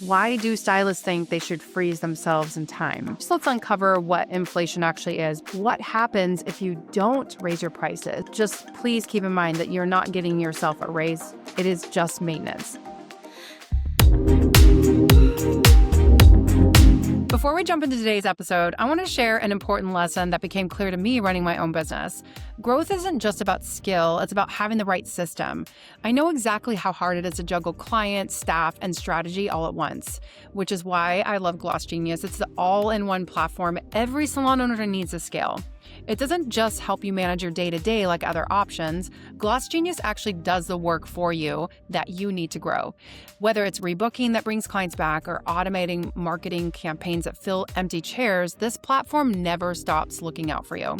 Why do stylists think they should freeze themselves in time? Just let's uncover what inflation actually is. What happens if you don't raise your prices? Just please keep in mind that you're not giving yourself a raise. It is just maintenance. Before we jump into today's episode, I want to share an important lesson that became clear to me running my own business. Growth isn't just about skill, it's about having the right system. I know exactly how hard it is to juggle clients, staff, and strategy all at once, which is why I love Gloss Genius. It's the all-in-one platform every salon owner needs to scale. It doesn't just help you manage your day-to-day like other options. Gloss Genius actually does the work for you that you need to grow. Whether it's rebooking that brings clients back or automating marketing campaigns that fill empty chairs, this platform never stops looking out for you.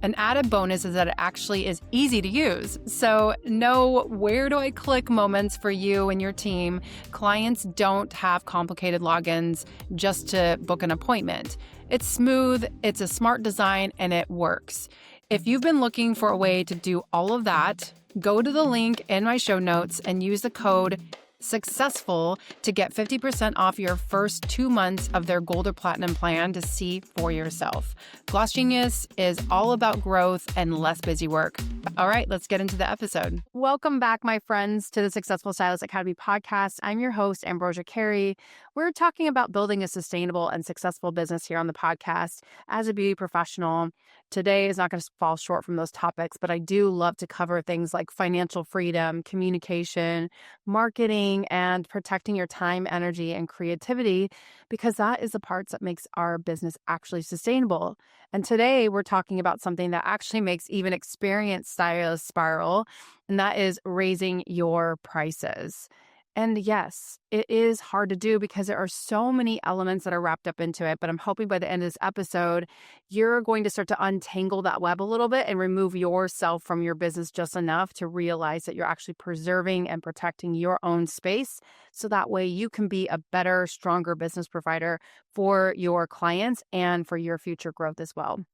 An added bonus is that it actually is easy to use. So no where do I click moments for you and your team. Clients don't have complicated logins just to book an appointment. It's smooth, it's a smart design, and it works. If you've been looking for a way to do all of that, go to the link in my show notes and use the code Successful to get 50% off your first 2 months of their Gold or Platinum plan to see for yourself. Gloss Genius is all about growth and less busy work. All right, let's get into the episode. Welcome back, my friends, to the Successful Stylist Academy Podcast. I'm your host, Ambrosia Carey. We're talking about building a sustainable and successful business here on the podcast. As a beauty professional, today is not going to fall short from those topics, but I do love to cover things like financial freedom, communication, marketing, and protecting your time, energy, and creativity, because that is the parts that makes our business actually sustainable. And today we're talking about something that actually makes even experienced stylists spiral, and that is raising your prices. And yes, it is hard to do because there are so many elements that are wrapped up into it. But I'm hoping by the end of this episode, you're going to start to untangle that web a little bit and remove yourself from your business just enough to realize that you're actually preserving and protecting your own space. So that way you can be a better, stronger business provider for your clients and for your future growth as well.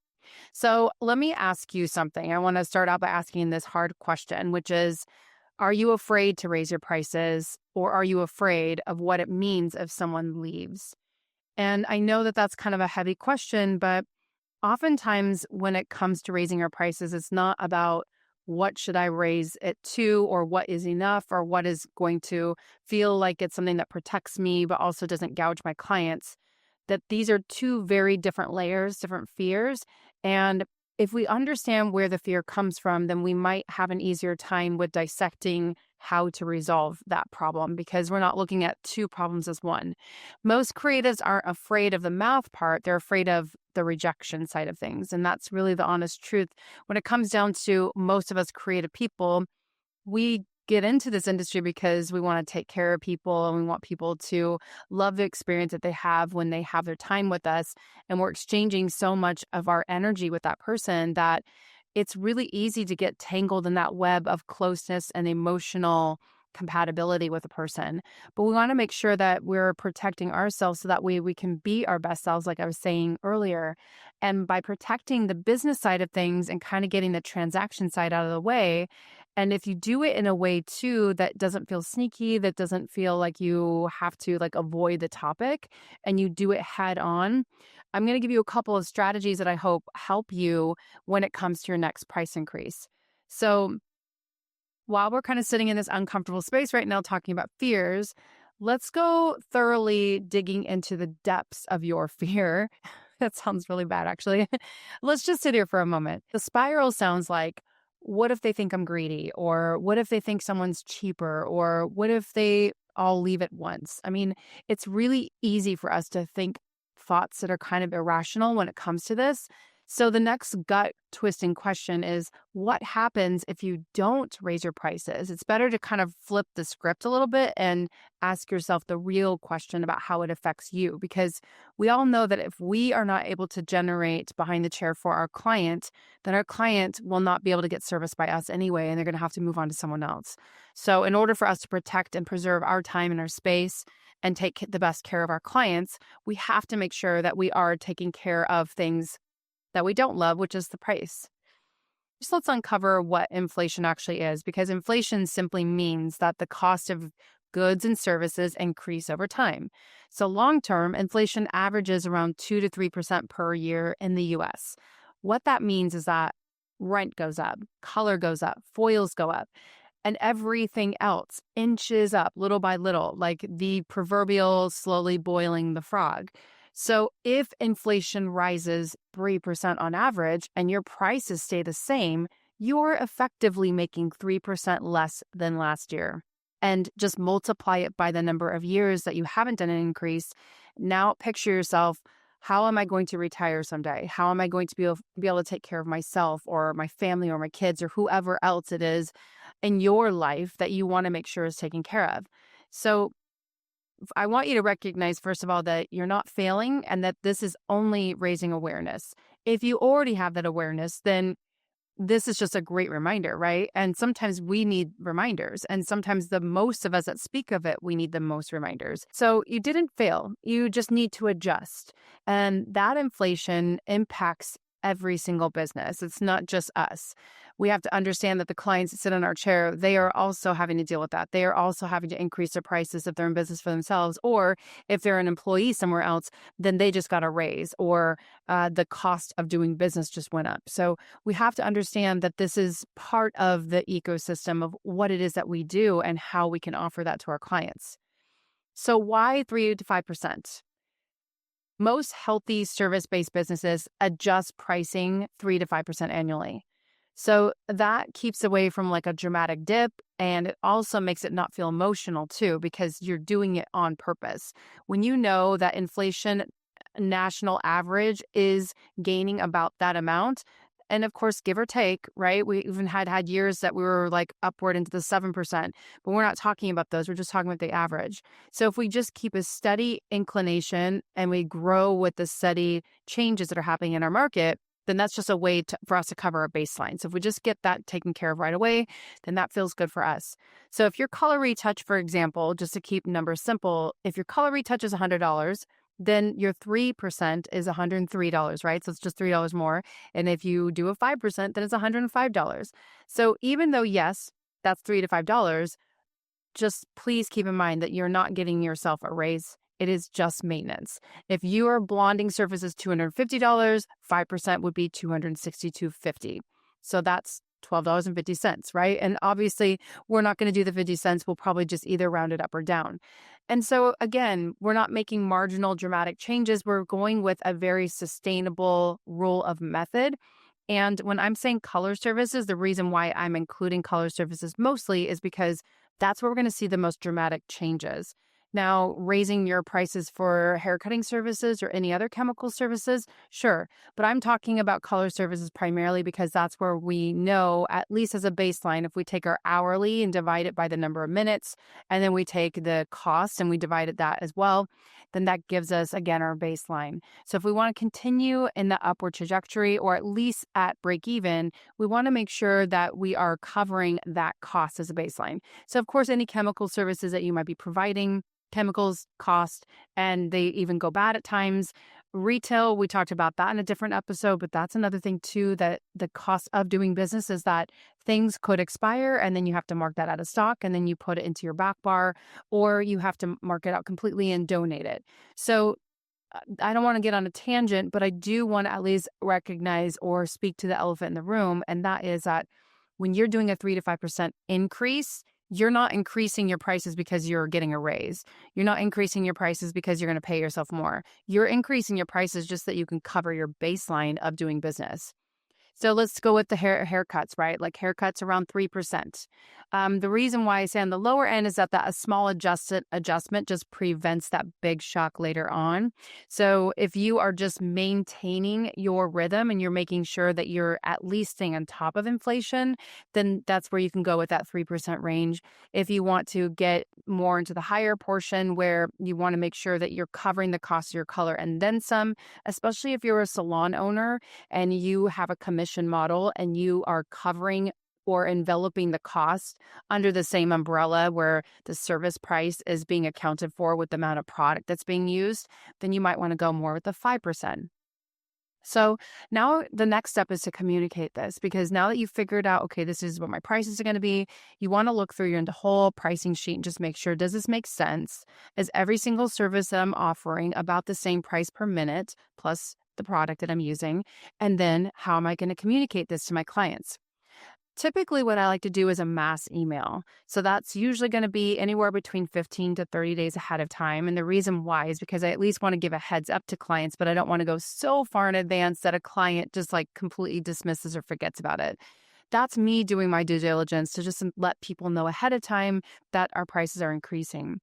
So let me ask you something. I want to start out by asking this hard question, which is, are you afraid to raise your prices, or are you afraid of what it means if someone leaves? And I know that that's kind of a heavy question, but oftentimes when it comes to raising our prices, it's not about what should I raise it to, or what is enough, or what is going to feel like it's something that protects me, but also doesn't gouge my clients. That these are two very different layers, different fears. And if we understand where the fear comes from, then we might have an easier time with dissecting how to resolve that problem, because we're not looking at two problems as one. Most creatives aren't afraid of the mouth part. They're afraid of the rejection side of things. And that's really the honest truth. When it comes down to most of us creative people, we get into this industry because we want to take care of people and we want people to love the experience that they have when they have their time with us. And we're exchanging so much of our energy with that person that it's really easy to get tangled in that web of closeness and emotional compatibility with a person. But we want to make sure that we're protecting ourselves so that way we can be our best selves, like I was saying earlier. And by protecting the business side of things and kind of getting the transaction side out of the way, and if you do it in a way too that doesn't feel sneaky, that doesn't feel like you have to like avoid the topic, and you do it head on, I'm going to give you a couple of strategies that I hope help you when it comes to your next price increase. So while we're kind of sitting in this uncomfortable space right now talking about fears, let's go thoroughly digging into the depths of your fear. That sounds really bad, actually. Let's just sit here for a moment. The spiral sounds like, what if they think I'm greedy? Or what if they think someone's cheaper? Or what if they all leave at once? I mean, it's really easy for us to think thoughts that are kind of irrational when it comes to this. So the next gut twisting question is, what happens if you don't raise your prices? It's better to kind of flip the script a little bit and ask yourself the real question about how it affects you, because we all know that if we are not able to generate behind the chair for our client, then our client will not be able to get serviced by us anyway, and they're going to have to move on to someone else. So in order for us to protect and preserve our time and our space and take the best care of our clients, we have to make sure that we are taking care of things that we don't love, which is the price. Just let's uncover what inflation actually is, because inflation simply means that the cost of goods and services increase over time. So long term, inflation averages around 2 to 3% per year in the US. What that means is that rent goes up, color goes up, foils go up, and everything else inches up little by little, like the proverbial slowly boiling the frog. So if inflation rises 3% on average and your prices stay the same, you're effectively making 3% less than last year. And just multiply it by the number of years that you haven't done an increase. Now picture yourself, how am I going to retire someday? How am I going to be able to take care of myself or my family or my kids or whoever else it is in your life that you want to make sure is taken care of? So I want you to recognize, first of all, that you're not failing and that this is only raising awareness. If you already have that awareness, then this is just a great reminder, right? And sometimes we need reminders. And sometimes the most of us that speak of it, we need the most reminders. So you didn't fail. You just need to adjust. And that inflation impacts every single business. It's not just us. We have to understand that the clients that sit in our chair, they are also having to deal with that. They are also having to increase their prices if they're in business for themselves, or if they're an employee somewhere else, then they just got a raise, or the cost of doing business just went up. So we have to understand that this is part of the ecosystem of what it is that we do and how we can offer that to our clients. So why 3 to 5%? Most healthy service-based businesses adjust pricing 3 to 5% annually. So that keeps away from like a dramatic dip, and it also makes it not feel emotional too, because you're doing it on purpose. When you know that inflation national average is gaining about that amount, and of course, give or take, right? We even had years that we were like upward into the 7%, but we're not talking about those. We're just talking about the average. So if we just keep a steady inclination and we grow with the steady changes that are happening in our market, then that's just a way for us to cover our baseline. So if we just get that taken care of right away, then that feels good for us. So if your color retouch, for example, just to keep numbers simple, if your color retouch is $100, then your 3% is $103, right? So it's just $3 more. And if you do a 5%, then it's $105. So even though, yes, that's $3 to $5, just please keep in mind that you're not getting yourself a raise. It is just maintenance. If your blonding surface is $250, 5% would be $262.50. So that's $12.50, right? And obviously, we're not going to do the 50 cents. We'll probably just either round it up or down. And so again, we're not making marginal dramatic changes. We're going with a very sustainable rule of method. And when I'm saying color services, the reason why I'm including color services mostly is because that's where we're going to see the most dramatic changes. Now, raising your prices for haircutting services or any other chemical services, sure. But I'm talking about color services primarily because that's where we know, at least as a baseline, if we take our hourly and divide it by the number of minutes, and then we take the cost and we divide it that as well, then that gives us, again, our baseline. So if we want to continue in the upward trajectory, or at least at break even, we want to make sure that we are covering that cost as a baseline. So of course, any chemical services that you might be providing, chemicals cost, and they even go bad at times. Retail, we talked about that in a different episode, but that's another thing too, that the cost of doing business is that things could expire and then you have to mark that out of stock and then you put it into your back bar, or you have to mark it out completely and donate it. So I don't want to get on a tangent, but I do want to at least recognize or speak to the elephant in the room. And that is that when you're doing a 3 to 5% increase, you're not increasing your prices because you're getting a raise. You're not increasing your prices because you're going to pay yourself more. You're increasing your prices just so that you can cover your baseline of doing business. So let's go with the haircuts, right? Like haircuts around 3%. The reason why I say on the lower end is that a small adjustment just prevents that big shock later on. So if you are just maintaining your rhythm and you're making sure that you're at least staying on top of inflation, then that's where you can go with that 3% range. If you want to get more into the higher portion where you want to make sure that you're covering the cost of your color and then some, especially if you're a salon owner and you have a commission model and you are covering or enveloping the cost under the same umbrella where the service price is being accounted for with the amount of product that's being used, then you might want to go more with the 5%. So now the next step is to communicate this, because now that you've figured out, okay, this is what my prices are going to be, you want to look through your whole pricing sheet and just make sure, does this make sense? Is every single service that I'm offering about the same price per minute plus the product that I'm using? And then how am I going to communicate this to my clients? Typically, what I like to do is a mass email. So that's usually going to be anywhere between 15 to 30 days ahead of time. And the reason why is because I at least want to give a heads up to clients, but I don't want to go so far in advance that a client just like completely dismisses or forgets about it. That's me doing my due diligence to just let people know ahead of time that our prices are increasing.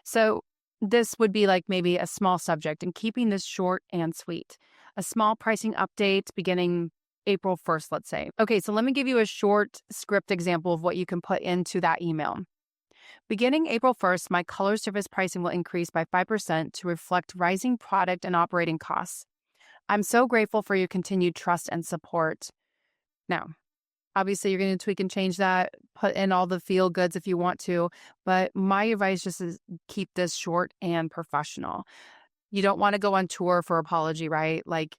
So this would be like maybe a small subject, and keeping this short and sweet. A small pricing update beginning April 1st, let's say. Okay, so let me give you a short script example of what you can put into that email. Beginning April 1st, my color service pricing will increase by 5% to reflect rising product and operating costs. I'm so grateful for your continued trust and support. Now, obviously, you're going to tweak and change that, put in all the feel goods if you want to, but my advice just is keep this short and professional. You don't want to go on tour for apology, right? Like,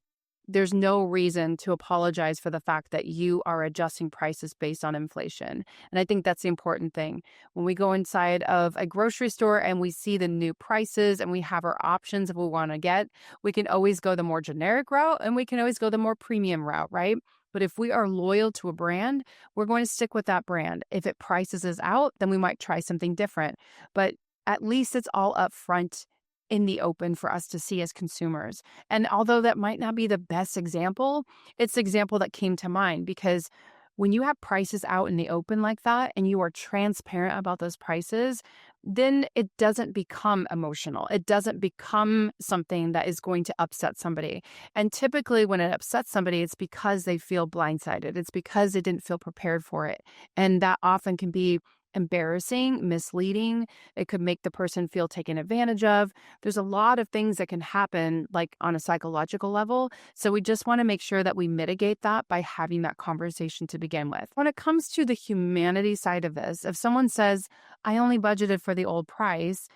there's no reason to apologize for the fact that you are adjusting prices based on inflation. And I think that's the important thing. When we go inside of a grocery store and we see the new prices and we have our options of what we want to get, we can always go the more generic route and we can always go the more premium route, right? But if we are loyal to a brand, we're going to stick with that brand. If it prices us out, then we might try something different. But at least it's all up front in the open for us to see as consumers. And although that might not be the best example, it's the example that came to mind, because when you have prices out in the open like that and you are transparent about those prices, then it doesn't become emotional. It doesn't become something that is going to upset somebody. And typically when it upsets somebody, it's because they feel blindsided. It's because they didn't feel prepared for it. And that often can be embarrassing, misleading. It could make the person feel taken advantage of. There's a lot of things that can happen, like on a psychological level. So we just want to make sure that we mitigate that by having that conversation to begin with. When it comes to the humanity side of this, if someone says, I only budgeted for the old price,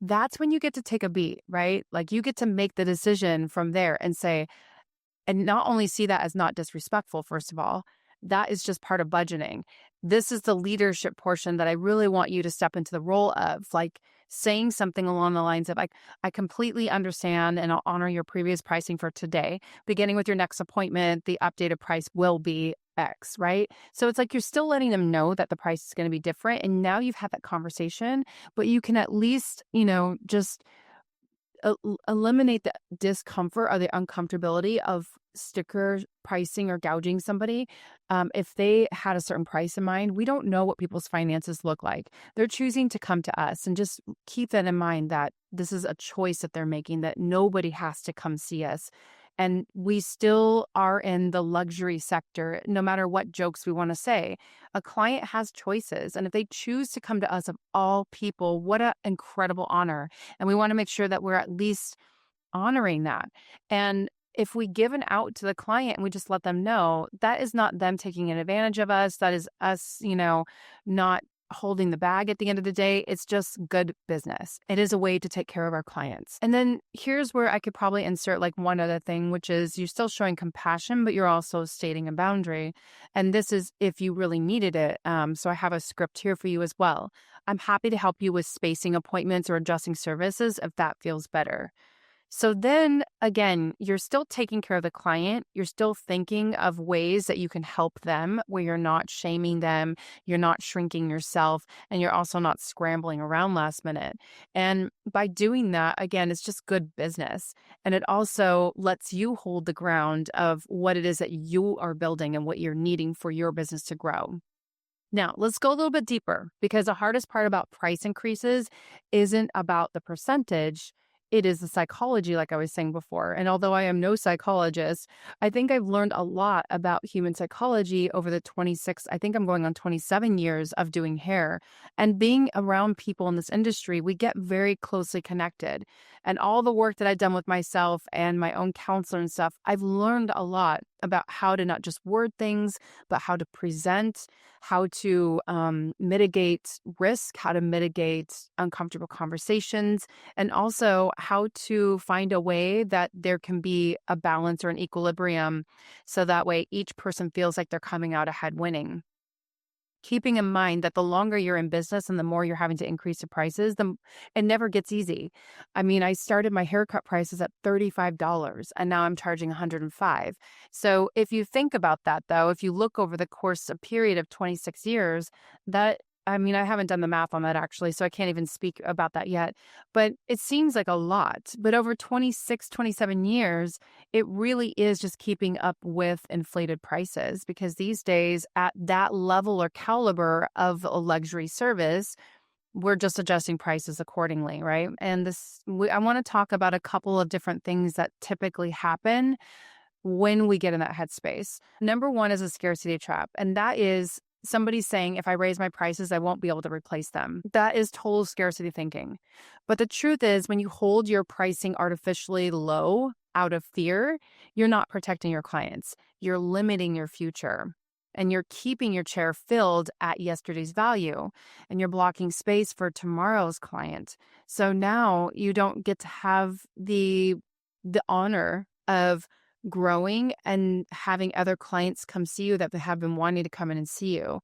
that's when you get to take a beat, right? Like, you get to make the decision from there and say, and not only see that as not disrespectful, first of all, that is just part of budgeting. This is the leadership portion that I really want you to step into the role of, like saying something along the lines of, I completely understand and I'll honor your previous pricing for today. Beginning with your next appointment, the updated price will be X, right? So it's like you're still letting them know that the price is going to be different. And now you've had that conversation, but you can at least, just eliminate the discomfort or the uncomfortability of sticker pricing or gouging somebody. If they had a certain price in mind, we don't know what people's finances look like. They're choosing to come to us, and just keep that in mind, that this is a choice that they're making, that nobody has to come see us. And we still are in the luxury sector, no matter what jokes we want to say. A client has choices. And if they choose to come to us, of all people, what an incredible honor. And we want to make sure that we're at least honoring that. And if we give an out to the client and we just let them know, that is not them taking an advantage of us. That is us, not holding the bag at the end of the day. It's just good business. It is a way to take care of our clients. And then here's where I could probably insert like one other thing, which is you're still showing compassion, but you're also stating a boundary. And this is if you really needed it. So I have a script here for you as well. I'm happy to help you with spacing appointments or adjusting services if that feels better. So then again, you're still taking care of the client. You're still thinking of ways that you can help them, where you're not shaming them, you're not shrinking yourself, and you're also not scrambling around last minute. And by doing that, again, it's just good business. And it also lets you hold the ground of what it is that you are building and what you're needing for your business to grow. Now, let's go a little bit deeper, because the hardest part about price increases isn't about the percentage. It is the psychology, like I was saying before. And although I am no psychologist, I think I've learned a lot about human psychology over the 26, I think I'm going on 27 years of doing hair. And being around people in this industry, we get very closely connected. And all the work that I've done with myself and my own counselor and stuff, I've learned a lot about how to not just word things, but how to present, how to mitigate risk, how to mitigate uncomfortable conversations, and also how to find a way that there can be a balance or an equilibrium so that way each person feels like they're coming out ahead winning. Keeping in mind that the longer you're in business and the more you're having to increase the prices, it never gets easy. I mean, I started my haircut prices at $35 and now I'm charging $105. So if you think about that though, if you look over the course of period of 26 years, I mean, I haven't done the math on that actually, so I can't even speak about that yet, but it seems like a lot. But over 26, 27 years, it really is just keeping up with inflated prices because these days at that level or caliber of a luxury service, we're just adjusting prices accordingly, right? And I want to talk about a couple of different things that typically happen when we get in that headspace. Number one is a scarcity trap, and that is somebody saying, if I raise my prices, I won't be able to replace them. That is total scarcity thinking. But the truth is, when you hold your pricing artificially low out of fear, you're not protecting your clients. You're limiting your future. And you're keeping your chair filled at yesterday's value. And you're blocking space for tomorrow's client. So now you don't get to have the honor of growing and having other clients come see you that have been wanting to come in and see you.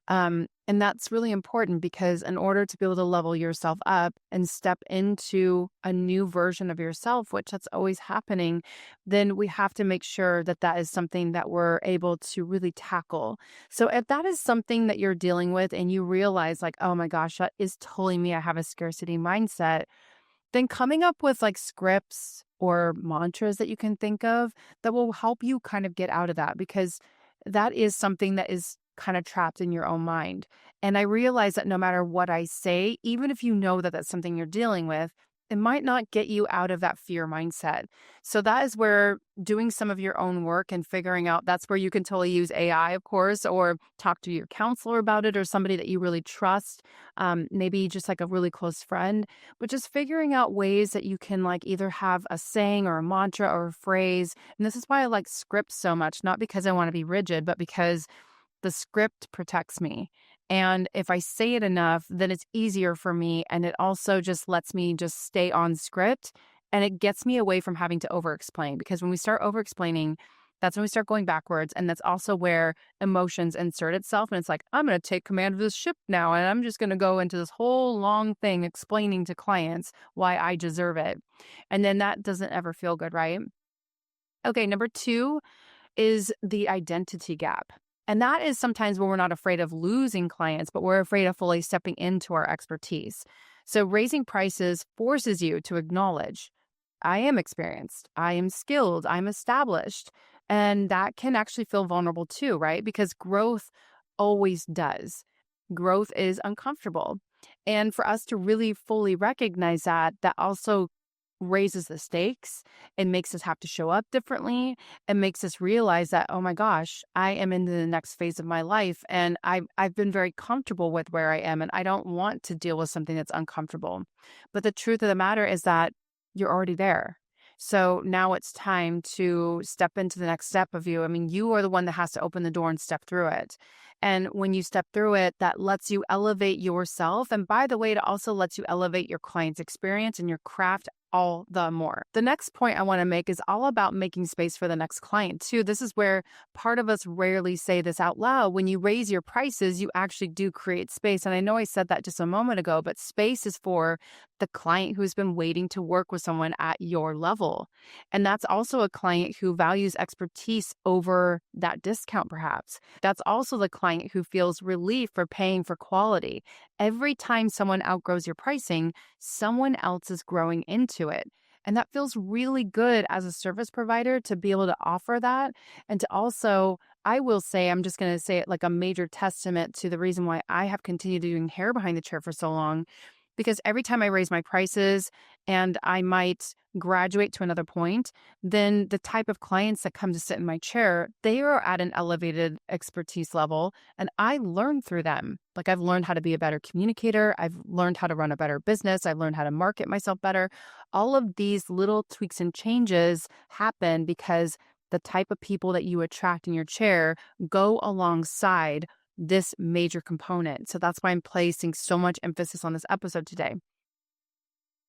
And that's really important because in order to be able to level yourself up and step into a new version of yourself, which that's always happening, then we have to make sure that that is something that we're able to really tackle. So if that is something that you're dealing with and you realize like, oh my gosh, that is totally me, I have a scarcity mindset, then coming up with like scripts or mantras that you can think of that will help you kind of get out of that because that is something that is kind of trapped in your own mind. And I realize that no matter what I say, even if you know that that's something you're dealing with, it might not get you out of that fear mindset. So that is where doing some of your own work and figuring out, that's where you can totally use AI, of course, or talk to your counselor about it or somebody that you really trust, maybe just like a really close friend, but just figuring out ways that you can like either have a saying or a mantra or a phrase. And this is why I like scripts so much, not because I want to be rigid, but because the script protects me. And if I say it enough, then it's easier for me. And it also just lets me just stay on script. And it gets me away from having to over-explain. Because when we start over-explaining, that's when we start going backwards. And that's also where emotions insert itself. And it's like, I'm going to take command of this ship now. And I'm just going to go into this whole long thing explaining to clients why I deserve it. And then that doesn't ever feel good, right? Okay, number 2 is the identity gap. And that is sometimes when we're not afraid of losing clients, but we're afraid of fully stepping into our expertise. So raising prices forces you to acknowledge, I am experienced, I am skilled, I'm established. And that can actually feel vulnerable too, right? Because growth always does. Growth is uncomfortable. And for us to really fully recognize that, that also raises the stakes and makes us have to show up differently and makes us realize that, oh my gosh, I am in the next phase of my life and I've been very comfortable with where I am and I don't want to deal with something that's uncomfortable. But the truth of the matter is that you're already there. So now it's time to step into the next step of you. I mean, you are the one that has to open the door and step through it. And when you step through it, that lets you elevate yourself. And by the way, it also lets you elevate your client's experience and your craft all the more. The next point I want to make is all about making space for the next client too. This is where part of us rarely say this out loud. When you raise your prices, you actually do create space. And I know I said that just a moment ago, but space is for the client who's been waiting to work with someone at your level. And that's also a client who values expertise over that discount, perhaps. That's also the client who feels relief for paying for quality. Every time someone outgrows your pricing, someone else is growing into it. And that feels really good as a service provider to be able to offer that. And to also, I will say, I'm just going to say it like a major testament to the reason why I have continued doing hair behind the chair for so long. Because every time I raise my prices and I might graduate to another point, then the type of clients that come to sit in my chair, they are at an elevated expertise level and I learn through them. Like I've learned how to be a better communicator. I've learned how to run a better business. I've learned how to market myself better. All of these little tweaks and changes happen because the type of people that you attract in your chair go alongside this major component. So that's why I'm placing so much emphasis on this episode today.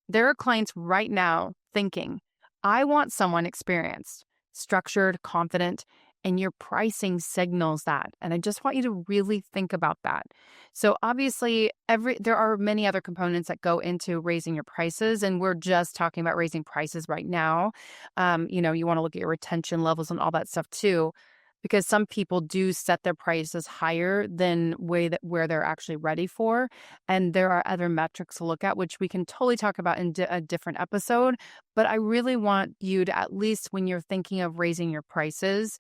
There are clients right now thinking, I want someone experienced, structured, confident, and your pricing signals that. And I just want you to really think about that. So obviously, there are many other components that go into raising your prices, and we're just talking about raising prices right now. You want to look at your retention levels and all that stuff too, because some people do set their prices higher than where they're actually ready for. And there are other metrics to look at, which we can totally talk about in a different episode. But I really want you to, at least when you're thinking of raising your prices,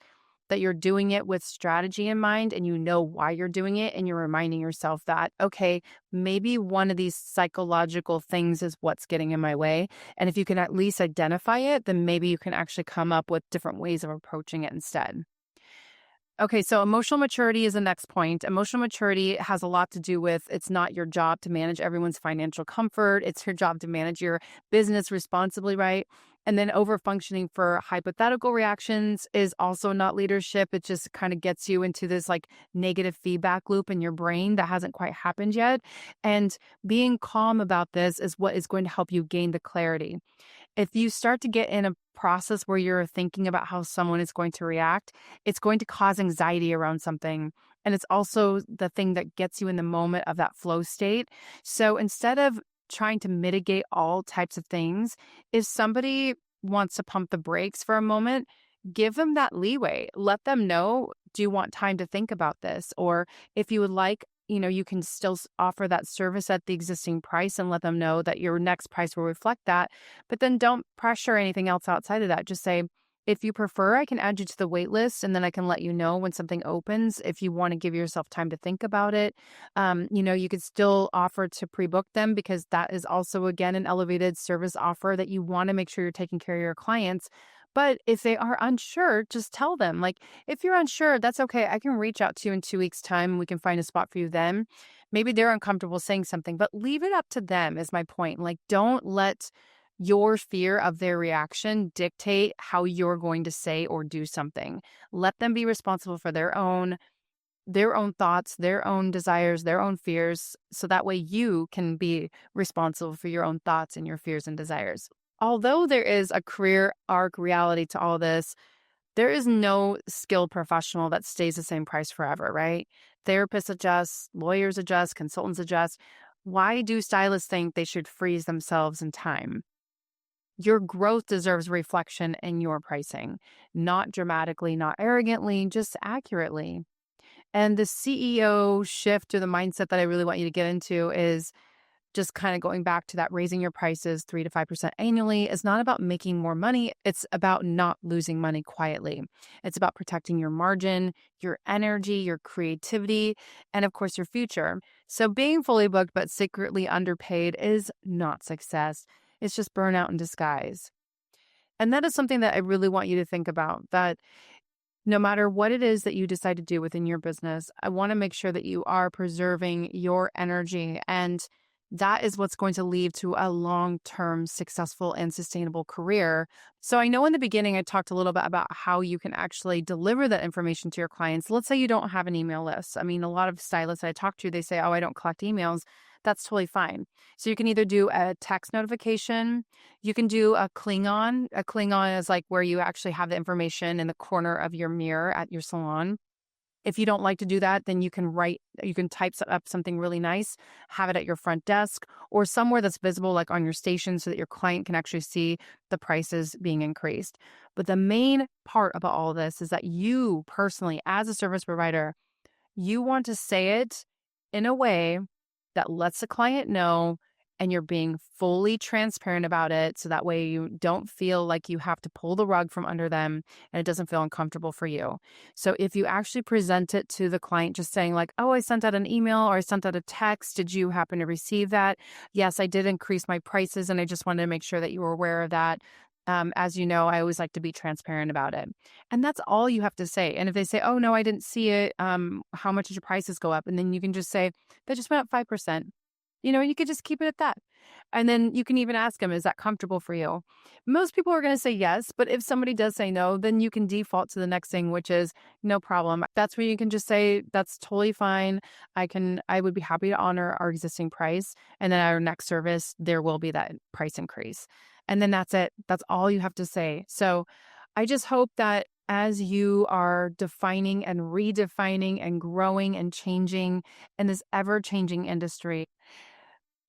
that you're doing it with strategy in mind and you know why you're doing it, and you're reminding yourself that, okay, maybe one of these psychological things is what's getting in my way. And if you can at least identify it, then maybe you can actually come up with different ways of approaching it instead. Okay, so emotional maturity is the next point. Emotional maturity has a lot to do with, it's not your job to manage everyone's financial comfort. It's your job to manage your business responsibly, right? And then over functioning for hypothetical reactions is also not leadership. It just kind of gets you into this like negative feedback loop in your brain that hasn't quite happened yet. And being calm about this is what is going to help you gain the clarity. If you start to get in a process where you're thinking about how someone is going to react, it's going to cause anxiety around something. And it's also the thing that gets you in the moment of that flow state. So instead of trying to mitigate all types of things, if somebody wants to pump the brakes for a moment, give them that leeway. Let them know, do you want time to think about this? Or if you would like, you can still offer that service at the existing price and let them know that your next price will reflect that. But then don't pressure anything else outside of that. Just say, if you prefer, I can add you to the wait list, and then I can let you know when something opens if you want to give yourself time to think about it. You could still offer to pre-book them, because that is also, again, an elevated service offer that you want to make sure you're taking care of your clients. But if they are unsure, just tell them, like, if you're unsure, that's okay. I can reach out to you in 2 weeks' time and we can find a spot for you then. Maybe they're uncomfortable saying something, but leave it up to them is my point. Like, don't let your fear of their reaction dictate how you're going to say or do something. Let them be responsible for their own thoughts, their own desires, their own fears. So that way you can be responsible for your own thoughts and your fears and desires. Although there is a career arc reality to all this, there is no skilled professional that stays the same price forever, right? Therapists adjust, lawyers adjust, consultants adjust. Why do stylists think they should freeze themselves in time? Your growth deserves reflection in your pricing, not dramatically, not arrogantly, just accurately. And the CEO shift, or the mindset that I really want you to get into, is just kind of going back to that raising your prices 3 to 5% annually is not about making more money. It's about not losing money quietly. It's about protecting your margin, your energy, your creativity, and of course, your future. So being fully booked but secretly underpaid is not success. It's just burnout in disguise. And that is something that I really want you to think about, that no matter what it is that you decide to do within your business, I want to make sure that you are preserving your energy, and that is what's going to lead to a long-term successful and sustainable career. So I know in the beginning, I talked a little bit about how you can actually deliver that information to your clients. Let's say you don't have an email list. I mean, a lot of stylists that I talk to, they say, oh, I don't collect emails. That's totally fine. So you can either do a text notification, you can do a Klingon. A Klingon is like where you actually have the information in the corner of your mirror at your salon. If you don't like to do that, then you can type up something really nice, have it at your front desk or somewhere that's visible, like on your station, so that your client can actually see the prices being increased. But the main part about all of this is that you personally, as a service provider, you want to say it in a way that lets the client know, and you're being fully transparent about it. So that way you don't feel like you have to pull the rug from under them and it doesn't feel uncomfortable for you. So if you actually present it to the client, just saying like, oh, I sent out an email or I sent out a text. Did you happen to receive that? Yes, I did increase my prices, and I just wanted to make sure that you were aware of that. As you know, I always like to be transparent about it. And that's all you have to say. And if they say, oh, no, I didn't see it, how much did your prices go up? And then you can just say, that just went up 5%. You could just keep it at that. And then you can even ask them, is that comfortable for you? Most people are going to say yes, but if somebody does say no, then you can default to the next thing, which is no problem. That's where you can just say, that's totally fine. I would be happy to honor our existing price. And then at our next service, there will be that price increase. And then that's it. That's all you have to say. So I just hope that as you are defining and redefining and growing and changing in this ever-changing industry,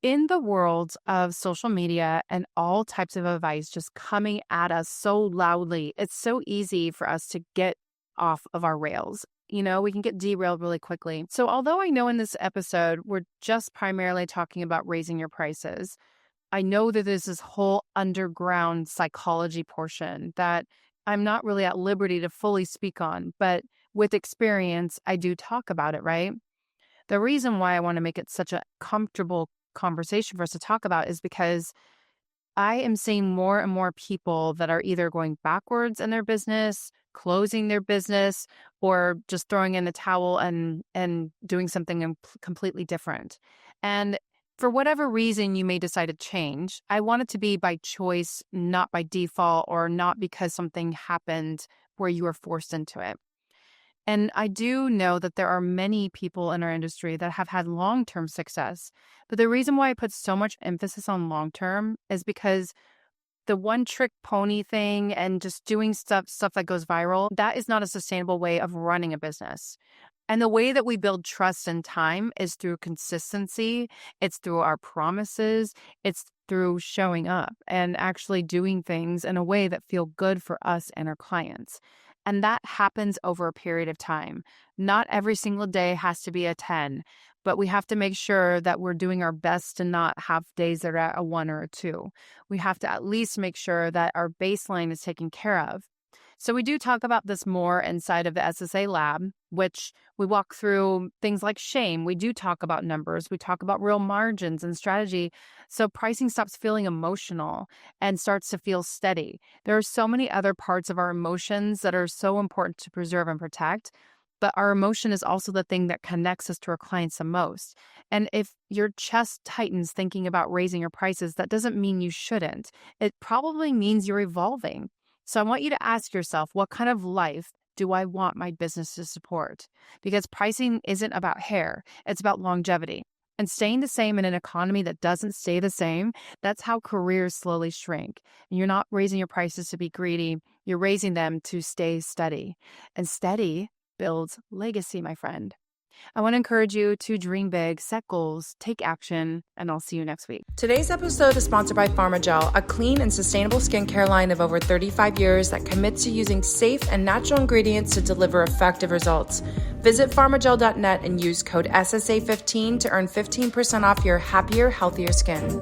in the world of social media and all types of advice just coming at us so loudly, it's so easy for us to get off of our rails. We can get derailed really quickly. So although I know in this episode, we're just primarily talking about raising your prices, I know that there's this whole underground psychology portion that I'm not really at liberty to fully speak on, but with experience, I do talk about it, right? The reason why I want to make it such a comfortable conversation for us to talk about is because I am seeing more and more people that are either going backwards in their business, closing their business, or just throwing in the towel and doing something completely different. And for whatever reason you may decide to change, I want it to be by choice, not by default, or not because something happened where you were forced into it. And I do know that there are many people in our industry that have had long-term success. But the reason why I put so much emphasis on long-term is because the one trick pony thing and just doing stuff that goes viral, that is not a sustainable way of running a business. And the way that we build trust and time is through consistency. It's through our promises. It's through showing up and actually doing things in a way that feel good for us and our clients. And that happens over a period of time. Not every single day has to be a 10, but we have to make sure that we're doing our best to not have days that are at a 1 or a 2. We have to at least make sure that our baseline is taken care of. So we do talk about this more inside of the SSA lab, which we walk through things like shame. We do talk about numbers. We talk about real margins and strategy. So pricing stops feeling emotional and starts to feel steady. There are so many other parts of our emotions that are so important to preserve and protect. But our emotion is also the thing that connects us to our clients the most. And if your chest tightens thinking about raising your prices, that doesn't mean you shouldn't. It probably means you're evolving. So I want you to ask yourself, what kind of life do I want my business to support? Because pricing isn't about hair, it's about longevity. And staying the same in an economy that doesn't stay the same, that's how careers slowly shrink. And you're not raising your prices to be greedy, you're raising them to stay steady. And steady builds legacy, my friend. I want to encourage you to dream big, set goals, take action, and I'll see you next week. Today's episode is sponsored by Pharmagel, a clean and sustainable skincare line of over 35 years that commits to using safe and natural ingredients to deliver effective results. Visit pharmagel.net and use code SSA15 to earn 15% off your happier, healthier skin.